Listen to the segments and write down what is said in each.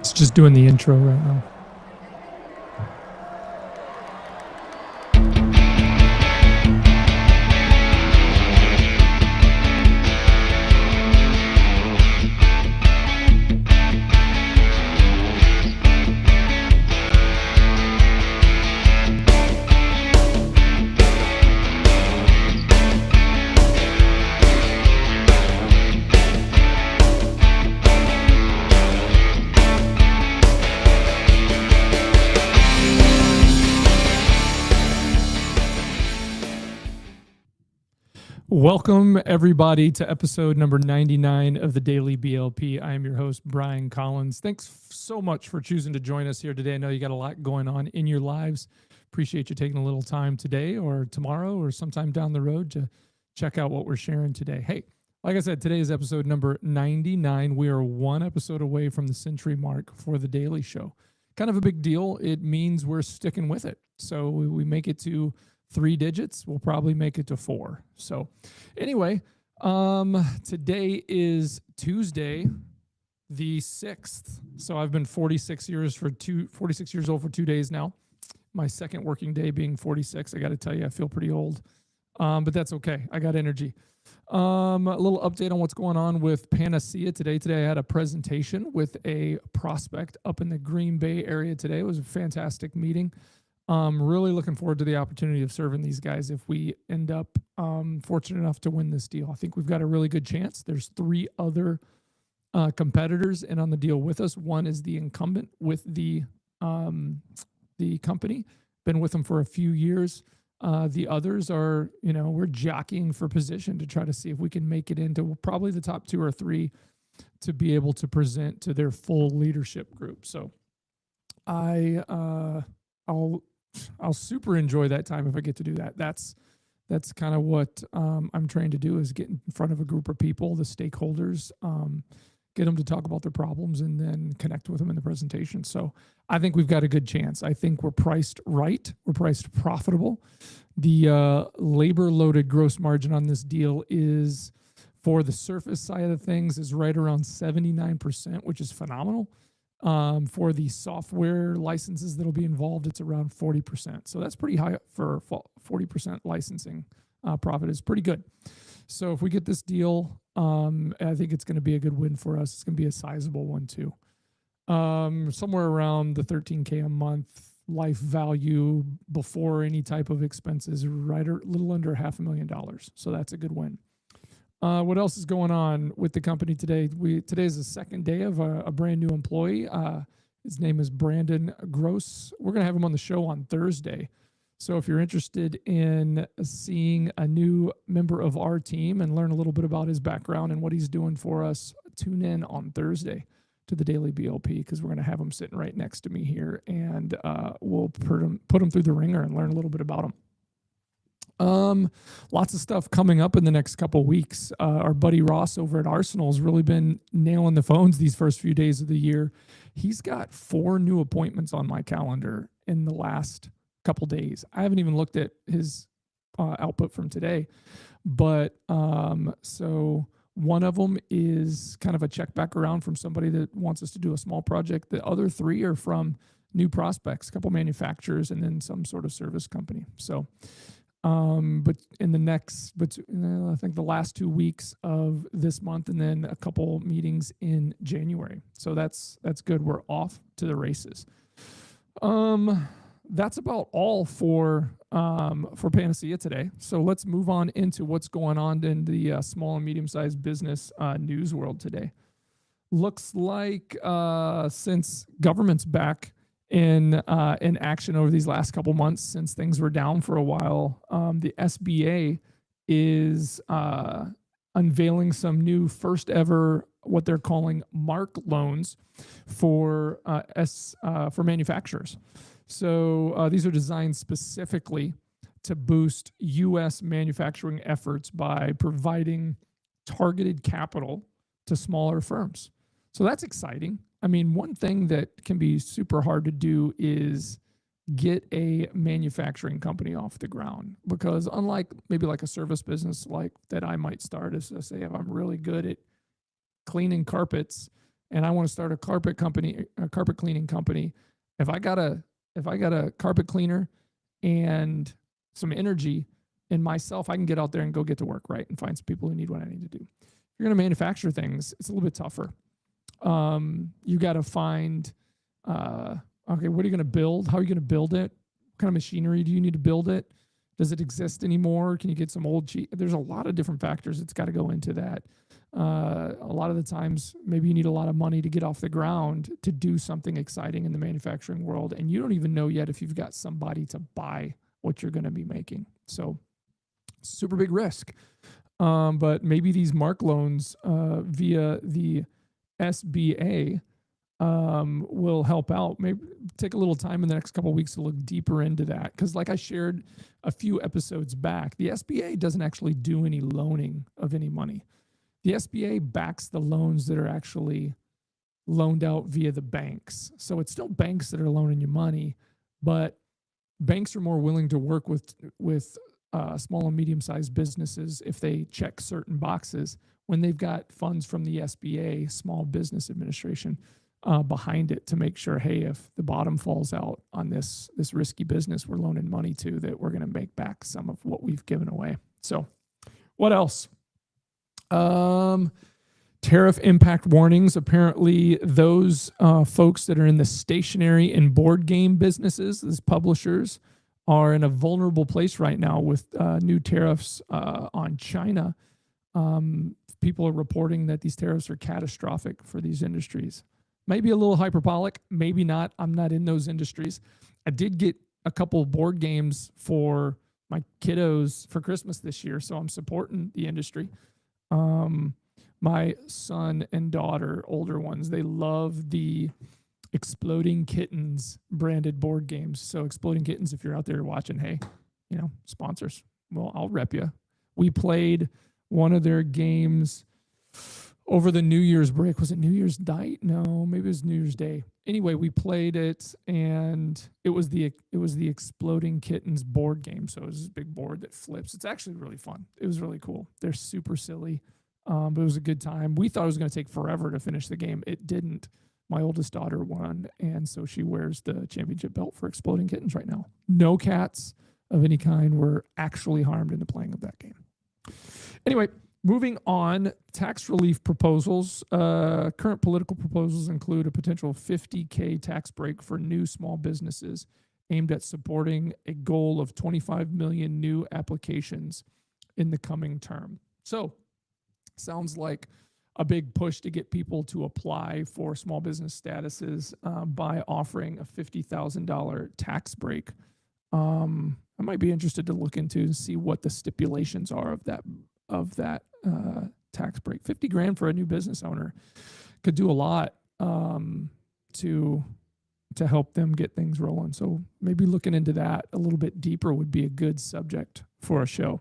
It's just doing the intro right now. Welcome, everybody, to episode number 99 of the Daily BLP. I am your host, Bran Collins. Thanks so much for choosing to join us here today. I know you got a lot going on in your lives. Appreciate you taking a little time today or tomorrow or sometime down the road to check out what we're sharing today. Hey, like I said, today is episode number 99. We are one episode away from the century mark for the Daily Show. Kind of a big deal. It means we're sticking with it. So we make it to 3 digits. We'll probably make it to 4. So anyway, today is Tuesday, the 6th. So I've been 46 years old for 2 days now. My second working day being 46. I got to tell you, I feel pretty old, but that's okay. I got energy. A little update on what's going on with Panacea today. Today I had a presentation with a prospect up in the Green Bay area today. It was a fantastic meeting. Really looking forward to the opportunity of serving these guys if we end up fortunate enough to win this deal. I think we've got a really good chance. There's 3 other competitors in on the deal with us. One is the incumbent with the company, been with them for a few years. The others are, we're jockeying for position to try to see if we can make it into probably the top 2 or 3 to be able to present to their full leadership group. So I'll super enjoy that time if I get to do that. That's kind of what I'm trying to do, is get in front of a group of people, the stakeholders, get them to talk about their problems and then connect with them in the presentation. So I think we've got a good chance. I think we're priced right. We're priced profitable. The labor-loaded gross margin on this deal is, for the surface side of things, is right around 79%, which is phenomenal. For the software licenses that'll be involved, it's around 40%. So that's pretty high for 40% licensing profit. Is pretty good. So if we get this deal, I think it's going to be a good win for us. It's going to be a sizable one too. Somewhere around the $13K a month life value before any type of expenses, right, or a little under $500,000. So that's a good win. What else is going on with the company today? Today is the second day of a brand new employee. His name is Brandon Gross. We're going to have him on the show on Thursday. So if you're interested in seeing a new member of our team and learn a little bit about his background and what he's doing for us, tune in on Thursday to the Daily BLP, because we're going to have him sitting right next to me here, and we'll put him through the ringer and learn a little bit about him. Lots of stuff coming up in the next couple of weeks. Our buddy Ross over at Arsenal has really been nailing the phones these first few days of the year. He's got 4 new appointments on my calendar in the last couple days. I haven't even looked at his output from today, but so one of them is kind of a check back around from somebody that wants us to do a small project. The other 3 are from new prospects, a couple manufacturers, and then some sort of service company. So but in the next, I think the last 2 weeks of this month, and then a couple meetings in January. So that's good. We're off to the races. That's about all for Panacea today. So let's move on into what's going on in the small and medium-sized business news world today. Looks like since government's back in action over these last couple months, since things were down for a while, the SBA is unveiling some new first ever, what they're calling MARC loans for manufacturers. So these are designed specifically to boost U.S. manufacturing efforts by providing targeted capital to smaller firms. So that's exciting. I mean, one thing that can be super hard to do is get a manufacturing company off the ground, because unlike maybe like a service business like that I might start, as I say, if I'm really good at cleaning carpets and I want to start a carpet cleaning company. If I got a carpet cleaner and some energy in myself, I can get out there and go get to work, right? And find some people who need what I need to do. If you're going to manufacture things, it's a little bit tougher. You got to find, okay, what are you going to build? How are you going to build it? What kind of machinery do you need to build it? Does it exist anymore? Can you get some old cheap? There's a lot of different factors that's got to go into that. A lot of the times, maybe you need a lot of money to get off the ground to do something exciting in the manufacturing world. And you don't even know yet if you've got somebody to buy what you're going to be making. So super big risk. But maybe these Mark loans via the SBA will help out. Maybe take a little time in the next couple of weeks to look deeper into that. Because like I shared a few episodes back, the SBA doesn't actually do any loaning of any money. The SBA backs the loans that are actually loaned out via the banks. So it's still banks that are loaning you money, but banks are more willing to work with small and medium-sized businesses if they check certain boxes when they've got funds from the SBA, Small Business Administration, behind it to make sure, hey, if the bottom falls out on this risky business we're loaning money to, that we're going to make back some of what we've given away. So what else? Tariff impact warnings. Apparently those folks that are in the stationery and board game businesses, these publishers, are in a vulnerable place right now with new tariffs on China. People are reporting that these tariffs are catastrophic for these industries. Maybe a little hyperbolic, maybe not. I'm not in those industries. I did get a couple of board games for my kiddos for Christmas this year, so I'm supporting the industry. My son and daughter, older ones, they love the Exploding Kittens branded board games. So Exploding Kittens, if you're out there watching, hey, sponsors. Well, I'll rep you. We played one of their games over the New Year's break. Was it New Year's night? No, maybe it was New Year's Day. Anyway, we played it, and it was the Exploding Kittens board game. So it was this big board that flips. It's actually really fun. It was really cool. They're super silly, but it was a good time. We thought it was going to take forever to finish the game. It didn't. My oldest daughter won, and so she wears the championship belt for Exploding Kittens right now. No cats of any kind were actually harmed in the playing of that game. Anyway, moving on, tax relief proposals. Current political proposals include a potential $50K tax break for new small businesses aimed at supporting a goal of 25 million new applications in the coming term. So, sounds like a big push to get people to apply for small business statuses by offering a $50,000 tax break. I might be interested to look into and see what the stipulations are of that tax break. $50,000 for a new business owner could do a lot to help them get things rolling. So maybe looking into that a little bit deeper would be a good subject for a show.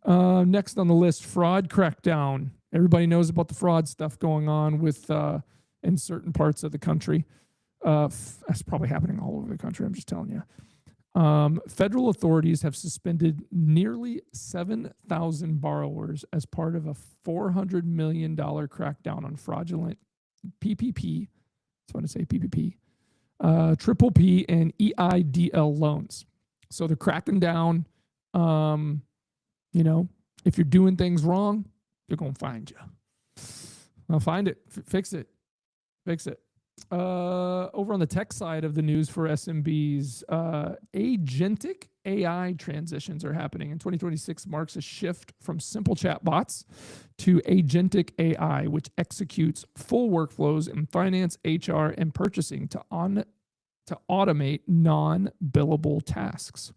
Next on the list, fraud crackdown. Everybody knows about the fraud stuff going on with in certain parts of the country. That's probably happening all over the country. I'm just telling you. Federal authorities have suspended nearly 7,000 borrowers as part of a $400 million crackdown on fraudulent PPP. That's what I say, PPP, Triple P, and EIDL loans. So they're cracking down. If you're doing things wrong, they're going to find you. I'll find it, fix it. Over on the tech side of the news for SMBs, agentic AI transitions are happening. In 2026 marks a shift from simple chatbots to agentic AI, which executes full workflows in finance, HR, and purchasing to automate non-billable tasks.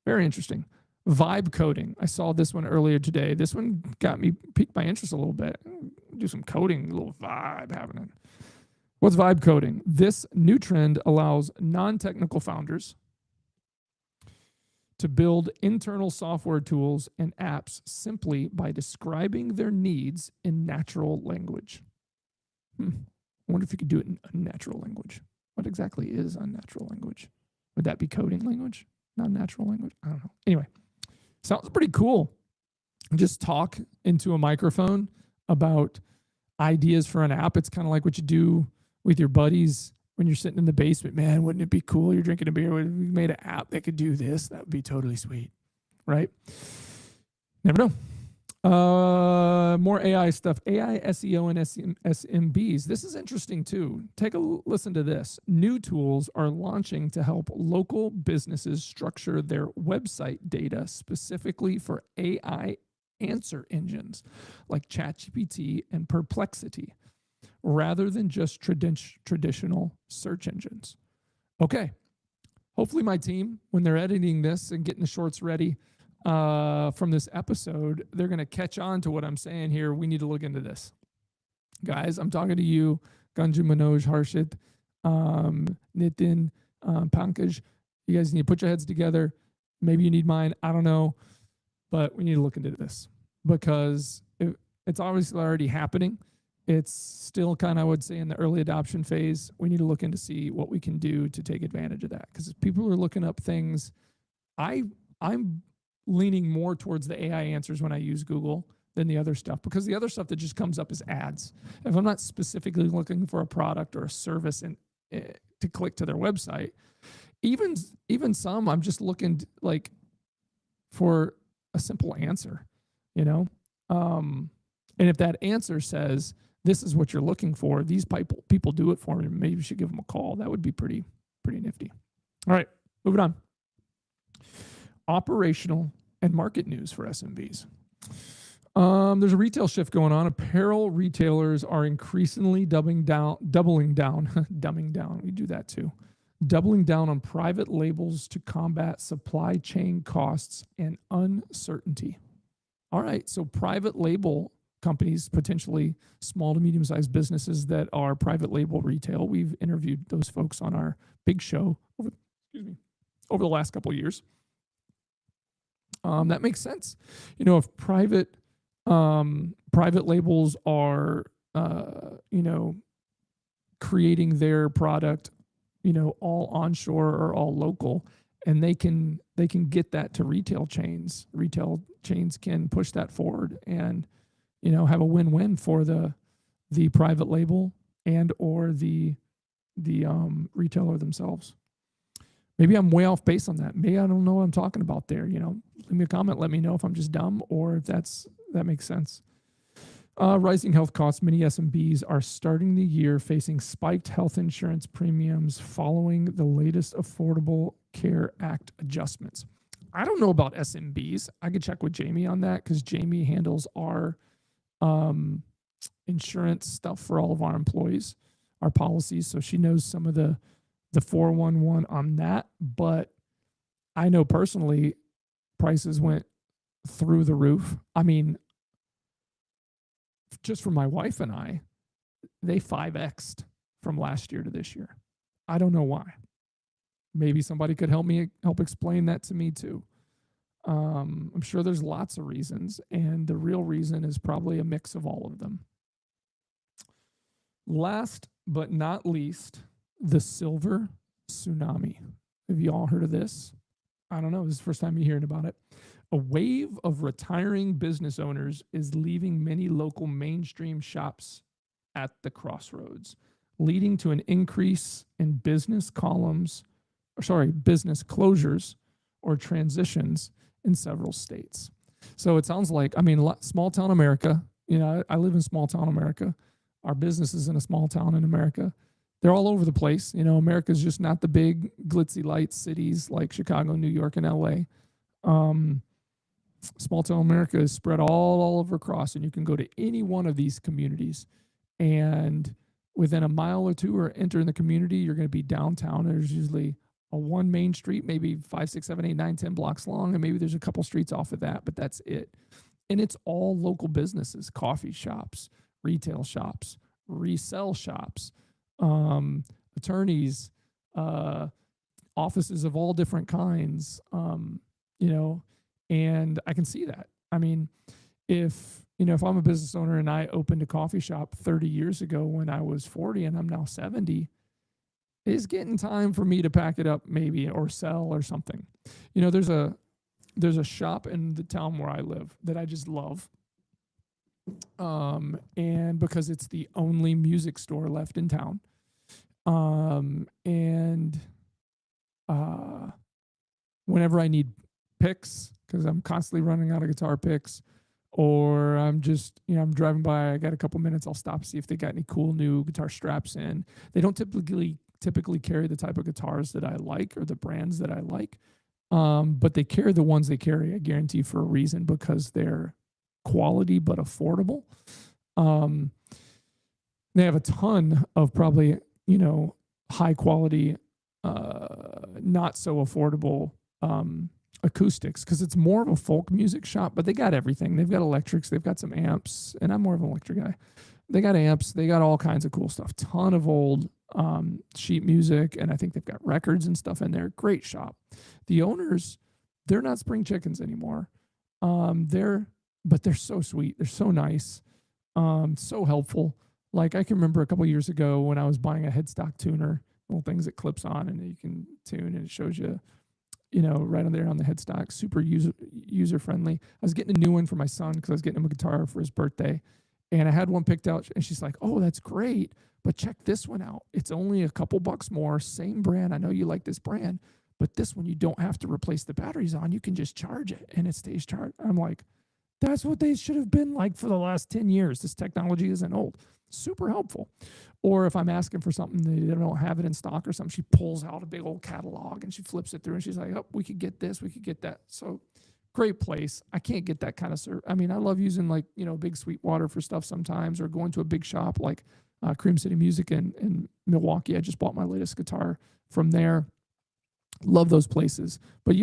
Very interesting. Vibe coding. I saw this one earlier today. This one piqued my interest a little bit. Do some coding, a little vibe happening. What's vibe coding? This new trend allows non-technical founders to build internal software tools and apps simply by describing their needs in natural language. I wonder if you could do it in unnatural language. What exactly is unnatural language? Would that be coding language? Non-natural language? I don't know. Anyway. Sounds pretty cool. Just talk into a microphone about ideas for an app. It's kind of like what you do with your buddies when you're sitting in the basement. Man, wouldn't it be cool? You're drinking a beer. We made an app that could do this. That would be totally sweet, right? Never know. More AI stuff. AI, SEO, and SMBs. This is interesting too. Take a listen to this. New tools are launching to help local businesses structure their website data specifically for AI answer engines like ChatGPT and Perplexity, rather than just traditional search engines. Okay. Hopefully my team, when they're editing this and getting the shorts ready, from this episode, they're going to catch on to what I'm saying here. We need to look into this. Guys, I'm talking to you, Gunjan, Manoj, Harshit, Nitin, Pankaj. You guys need to put your heads together. Maybe you need mine. I don't know. But we need to look into this because it's obviously already happening. It's still kind of, I would say, in the early adoption phase. We need to look into see what we can do to take advantage of that. Because people are looking up things. I'm leaning more towards the AI answers when I use Google than the other stuff, because the other stuff that just comes up is ads. If I'm not specifically looking for a product or a service and to click to their website, even some, I'm just looking like for a simple answer, you know? And if that answer says, this is what you're looking for, these people do it for me, maybe you should give them a call. That would be pretty nifty. All right, moving on. Operational and market news for SMBs. There's a retail shift going on. Apparel retailers are increasingly doubling down. Dumbing down. We do that too. Doubling down on private labels to combat supply chain costs and uncertainty. All right, so private label companies, potentially small to medium-sized businesses that are private label retail. We've interviewed those folks on our big show over the last couple of years. That makes sense. You know, if private labels are, creating their product, all onshore or all local, and they can get that to retail chains. Retail chains can push that forward and, have a win-win for the private label and or the retailer themselves. Maybe I'm way off base on that. Maybe I don't know what I'm talking about there. Leave me a comment. Let me know if I'm just dumb or if that makes sense. Rising health costs. Many SMBs are starting the year facing spiked health insurance premiums following the latest Affordable Care Act adjustments. I don't know about SMBs. I could check with Jamie on that because Jamie handles our insurance stuff for all of our employees, our policies. So she knows some of the 411 on that, but I know personally prices went through the roof. I mean, just for my wife and I, they 5x'd from last year to this year. I don't know why. Maybe somebody could help explain that to me too. I'm sure there's lots of reasons, and the real reason is probably a mix of all of them. Last but not least, the Silver Tsunami. Have you all heard of this? I don't know. This is the first time you're hearing about it. A wave of retiring business owners is leaving many local mainstream shops at the crossroads, leading to an increase in business closures or transitions in several states. So it sounds like, small town America, I live in small town America. Our business is in a small town in America. They're all over the place. America's just not the big glitzy lights cities like Chicago, New York, and LA. Small town America is spread all over across, and you can go to any one of these communities, and within a mile or two or entering the community, you're going to be downtown. There's usually a one main street, maybe 5, 6, 7, 8, 9, 10 blocks long, and maybe there's a couple streets off of that, but that's it. And it's all local businesses, coffee shops, retail shops, resell shops, attorneys, offices of all different kinds, and I can see that. If I'm a business owner and I opened a coffee shop 30 years ago when I was 40 and I'm now 70, it's getting time for me to pack it up maybe or sell or something. There's a shop in the town where I live that I just love. And because it's the only music store left in town. And whenever I need picks, because I'm constantly running out of guitar picks, or I'm just, I'm driving by, I got a couple minutes, I'll stop, see if they got any cool new guitar straps in. They don't typically carry the type of guitars that I like or the brands that I like. But they carry the ones they carry, I guarantee, for a reason, because they're quality but affordable. They have a ton of probably, high quality, not so affordable acoustics, because it's more of a folk music shop, but they got everything. They've got electrics, they've got some amps, and I'm more of an electric guy. They got amps, they got all kinds of cool stuff, ton of old sheet music, and I think they've got records and stuff in there. Great shop. The owners, they're not spring chickens anymore. But they're so sweet. They're so nice. So helpful. Like, I can remember a couple years ago when I was buying a headstock tuner, little things that clips on and you can tune, and it shows you, right on there on the headstock, super user friendly. I was getting a new one for my son because I was getting him a guitar for his birthday, and I had one picked out, and she's like, "Oh, that's great, but check this one out. It's only a couple bucks more, same brand. I know you like this brand, but this one you don't have to replace the batteries on. You can just charge it and it stays charged." I'm like, that's what they should have been like for the last 10 years. This technology isn't old. Super helpful. Or if I'm asking for something, they don't have it in stock or something, she pulls out a big old catalog and she flips it through and she's like, "Oh, we could get this, we could get that." So great place. I can't get that kind of service. I mean, I love using Big Sweetwater for stuff sometimes, or going to a big shop like Cream City Music in Milwaukee. I just bought my latest guitar from there. Love those places. But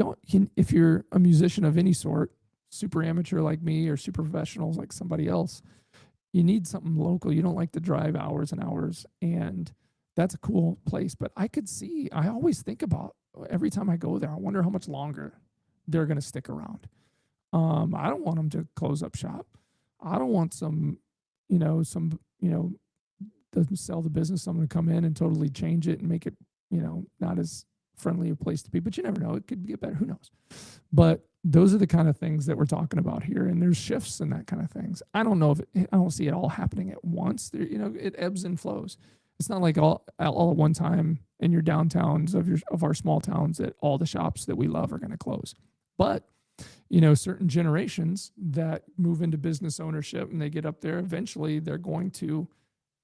if you're a musician of any sort, super amateur like me or super professionals like somebody else, you need something local. You don't like to drive hours and hours, and that's a cool place. But I always think about, every time I go there, I wonder how much longer they're going to stick around. I don't want them to close up shop. I don't want to sell the business, someone to come in and totally change it and make it, not as friendly a place to be. But you never know. It could get better. Who knows? But those are the kind of things that we're talking about here, and there's shifts and that kind of things. I don't know I don't see it all happening at once. There, it ebbs and flows. It's not like all at one time in your downtowns of our small towns that all the shops that we love are going to close. But certain generations that move into business ownership and they get up there, eventually they're going to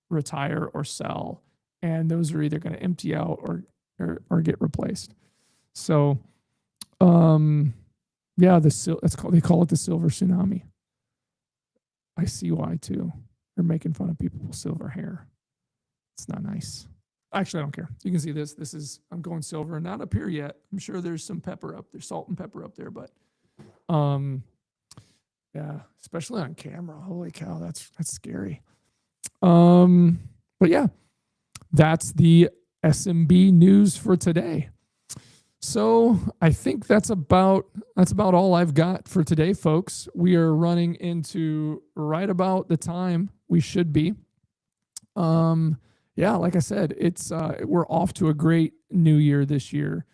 retire or sell, and those are either going to empty out or get replaced. So, yeah, they call it the Silver Tsunami. I see why too. They're making fun of people with silver hair. It's not nice. Actually, I don't care. You can see this. I'm going silver, not up here yet. I'm sure there's some pepper up there, salt and pepper up there, but yeah, especially on camera. Holy cow, that's scary. But yeah, that's the SMB news for today. So I think that's about all I've got for today, folks. We are running into right about the time we should be. Yeah, like I said, we're off to a great new year this year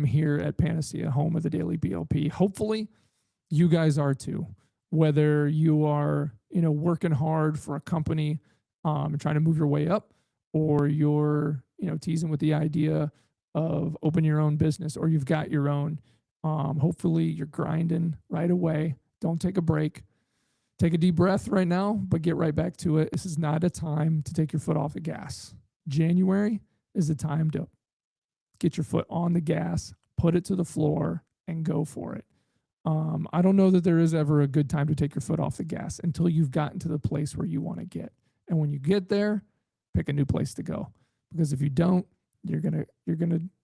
here at Panacea, home of the Daily BLP. Hopefully you guys are too, whether you are, working hard for a company and trying to move your way up, or you're, teasing with the idea of open your own business, or you've got your own. Hopefully you're grinding right away. Don't take a break. Take a deep breath right now, but get right back to it. This is not a time to take your foot off the gas. January is the time to get your foot on the gas, put it to the floor, and go for it. I don't know that there is ever a good time to take your foot off the gas until you've gotten to the place where you want to get. And when you get there, pick a new place to go. Because if you don't, you're gonna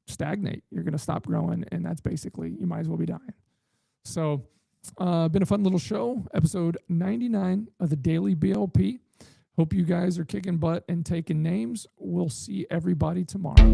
stagnate. You're gonna stop growing, and that's basically, you might as well be dying. So, been a fun little show, episode 99 of the Daily BLP. Hope you guys are kicking butt and taking names. We'll see everybody tomorrow.